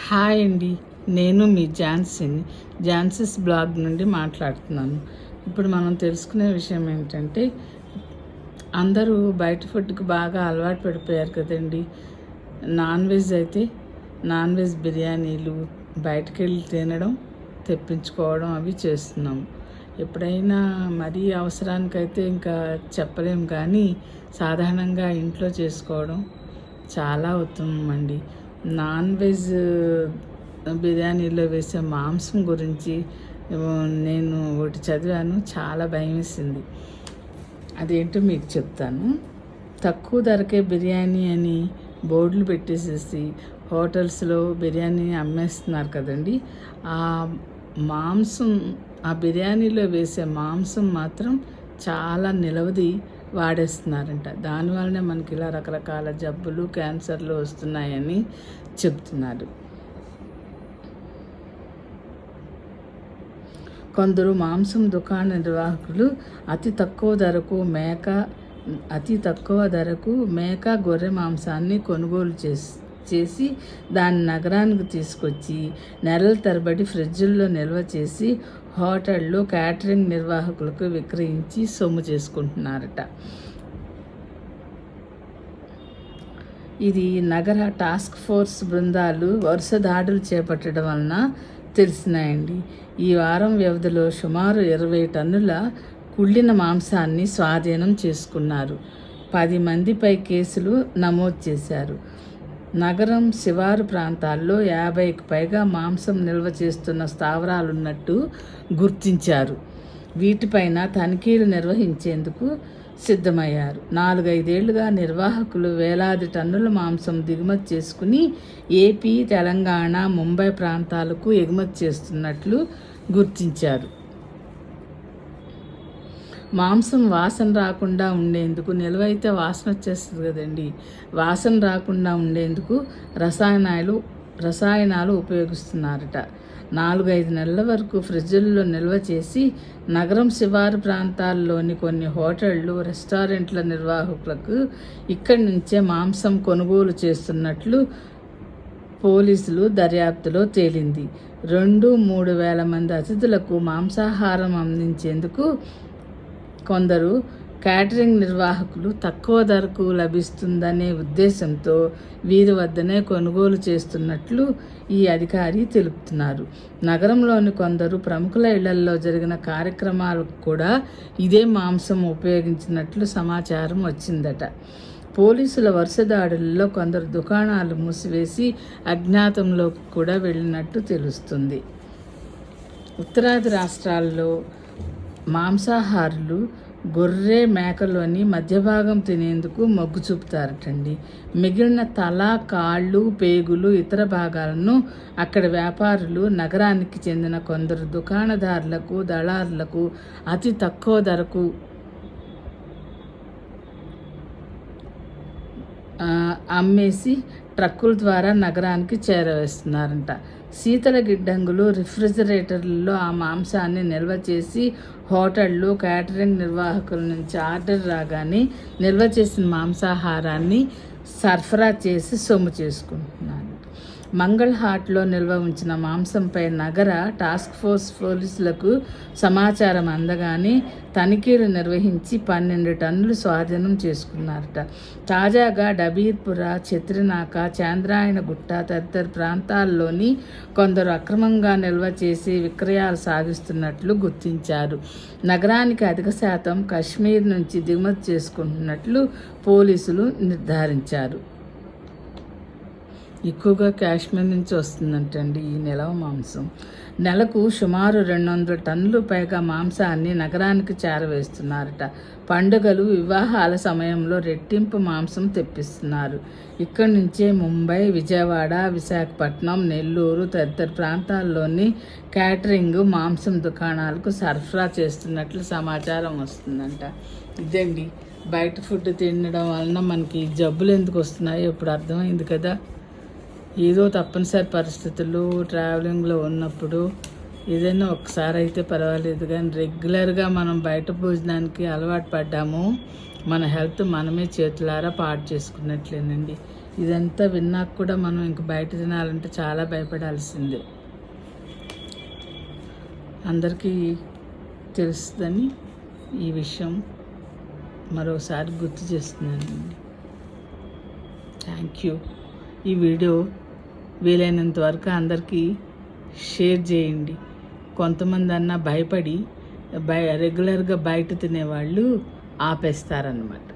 Hi అండి, నేను మీ Jhansi's blog నుండి మాట్లాడుతున్నాను. ఇప్పుడు మనం తెలుసుకునే విషయం ఏంటంటే, అందరూ బయట ఫుడ్కి బాగా అలవాటు పడిపోయారు కదండి. నాన్ వెజ్ బిర్యానీలు బయటకు వెళ్ళి తినడం, తెప్పించుకోవడం అవి చేస్తున్నాం. ఎప్పుడైనా మరీ అవసరానికైతే ఇంకా చెప్పలేం, కానీ సాధారణంగా ఇంట్లో చేసుకోవడం చాలా ఉత్తమం అండి. నాన్ వెజ్ బిర్యానీలో వేసే మాంసం గురించి నేను ఒకటి చదివాను, చాలా భయం వేసింది. అదేంటో మీకు చెప్తాను. తక్కువ ధరకే బిర్యానీ అని బోర్డులు పెట్టేసేసి హోటల్స్లో బిర్యానీ అమ్మేస్తున్నారు కదండి. ఆ బిర్యానీలో వేసే మాంసం మాత్రం చాలా నిలవది వాడేస్తున్నారంట. దానివల్లనే మనకి ఇలా రకరకాల జబ్బులు, క్యాన్సర్లు వస్తున్నాయని చెప్తున్నారు. కొందరు మాంసం దుకాణ నిర్వాహకులు అతి తక్కువ ధరకు మేక గొర్రె మాంసాన్ని కొనుగోలు చేసి దాన్ని నగరానికి తీసుకొచ్చి నెలల తరబడి ఫ్రిడ్జుల్లో నిల్వ చేసి హోటళ్ళు, క్యాటరింగ్ నిర్వాహకులకు విక్రయించి సొమ్ము చేసుకుంటున్నారట. ఇది నగర టాస్క్ ఫోర్స్ బృందాలు వరుస దాడులు చేపట్టడం వలన తెలిసినాయండి. ఈ వారం వ్యవధిలో సుమారు 20 టన్నుల కుళ్ళిన మాంసాన్ని స్వాధీనం చేసుకున్నారు. 10 మందిపై కేసులు నమోదు చేశారు. నగరం శివారు ప్రాంతాల్లో 50కి పైగా మాంసం నిల్వ చేస్తున్న స్థావరాలున్నట్టు గుర్తించారు. వీటిపైన తనిఖీలు నిర్వహించేందుకు సిద్ధమయ్యారు. 4-5 ఏళ్లుగా నిర్వాహకులు వేలాది టన్నుల మాంసం దిగుమతి చేసుకుని ఏపీ, తెలంగాణ, ముంబై ప్రాంతాలకు ఎగుమతి చేస్తున్నట్లు గుర్తించారు. మాంసం వాసన రాకుండా ఉండేందుకు, నిల్వైతే వాసన వచ్చేస్తుంది కదండి, వాసన రాకుండా ఉండేందుకు రసాయనాలు ఉపయోగిస్తున్నారట. 4-5 నెలల వరకు ఫ్రిడ్జుల్లో నిల్వ చేసి నగరం శివారు ప్రాంతాల్లోని కొన్ని హోటళ్ళు, రెస్టారెంట్ల నిర్వాహకులకు ఇక్కడి నుంచే మాంసం కొనుగోలు చేస్తున్నట్లు పోలీసులు దర్యాప్తులో తేలింది. 2-3 వేల మంది అతిథులకు మాంసాహారం అందించేందుకు కొందరు క్యాటరింగ్ నిర్వాహకులు తక్కువ ధరకు లభిస్తుందనే ఉద్దేశంతో వీరి వద్దనే కొనుగోలు చేస్తున్నట్లు ఈ అధికారి తెలుపుతున్నారు. నగరంలోని కొందరు ప్రముఖుల ఇళ్లలో జరిగిన కార్యక్రమాలకు కూడా ఇదే మాంసం ఉపయోగించినట్లు సమాచారం వచ్చిందట. పోలీసుల వరుస దాడుల్లో కొందరు దుకాణాలు మూసివేసి అజ్ఞాతంలోకి కూడా వెళ్ళినట్టు తెలుస్తుంది. ఉత్తరాది రాష్ట్రాల్లో మాంసాహారులు గొర్రె, మేకలోని మధ్యభాగం తినేందుకు మొగ్గు చూపుతారటండి. మిగిలిన తల, కాళ్ళు, పేగులు, ఇతర భాగాలను అక్కడి వ్యాపారులు నగరానికి చెందిన కొందరు దుకాణదారులకు, దళారులకు అతి తక్కువ ధరకు అమ్మేసి ట్రక్కుల ద్వారా నగరానికి చేరవేస్తున్నారంట. శీతల గిడ్డంగులు, రిఫ్రిజిరేటర్లలో ఆ మాంసాన్ని నిల్వ చేసి హోటళ్ళు, క్యాటరింగ్ నిర్వాహకుల నుంచి ఆర్డర్ రాగానే నిల్వ చేసిన మాంసాహారాన్ని సరఫరా చేసి సొమ్ము చేసుకుంటున్నారు. మంగళహాట్లో నిల్వ ఉంచిన మాంసంపై నగర టాస్క్ ఫోర్స్ పోలీసులకు సమాచారం అందగానే తనిఖీలు నిర్వహించి 12 టన్నులు స్వాధీనం చేసుకున్నారట. తాజాగా డబీర్పుర, ఛత్రినాక, చాంద్రాయణగుట్ట తదితర ప్రాంతాల్లోని కొందరు అక్రమంగా నిల్వ చేసి విక్రయాలు సాగిస్తున్నట్లు గుర్తించారు. నగరానికి అధిక శాతం కశ్మీర్ నుంచి దిగుమతి చేసుకుంటున్నట్లు పోలీసులు నిర్ధారించారు. ఎక్కువగా కాశ్మీర్ నుంచి వస్తుందంటండి ఈ నిలవ మాంసం. నెలకు సుమారు 200 టన్నులు పైగా మాంసాన్ని నగరానికి చేరవేస్తున్నారట. పండుగలు, వివాహాల సమయంలో రెట్టింపు మాంసం తెప్పిస్తున్నారు. ఇక్కడి నుంచే ముంబై, విజయవాడ, విశాఖపట్నం, నెల్లూరు తదితర ప్రాంతాల్లోని క్యాటరింగ్, మాంసం దుకాణాలకు సరఫరా చేస్తున్నట్లు సమాచారం వస్తుందంట. ఇదండి, బయట ఫుడ్ తినడం వలన మనకి జబ్బులు ఎందుకు వస్తున్నాయో ఇప్పుడు అర్థమైంది కదా. ఏదో తప్పనిసరి పరిస్థితులు, ట్రావెలింగ్లో ఉన్నప్పుడు ఏదైనా ఒకసారి అయితే పర్వాలేదు, కానీ రెగ్యులర్గా మనం బయట భోజనానికి అలవాటు పడ్డాము, మన హెల్త్ మనమే చేతులారా పాడు చేసుకున్నట్లేనండి. ఇదంతా విన్నాక కూడా మనం ఇంక బయట తినాలంటే చాలా భయపడాల్సిందే. అందరికీ తెలుస్తుందని ఈ విషయం మరోసారి గుర్తు చేస్తున్నానండి. Thank you. ఈ వీడియో వీలైనంత వరకు అందరికీ షేర్ చేయండి. కొంతమంది అన్నా భయపడి రెగ్యులర్గా బయట తినేవాళ్ళు ఆపేస్తారన్నమాట.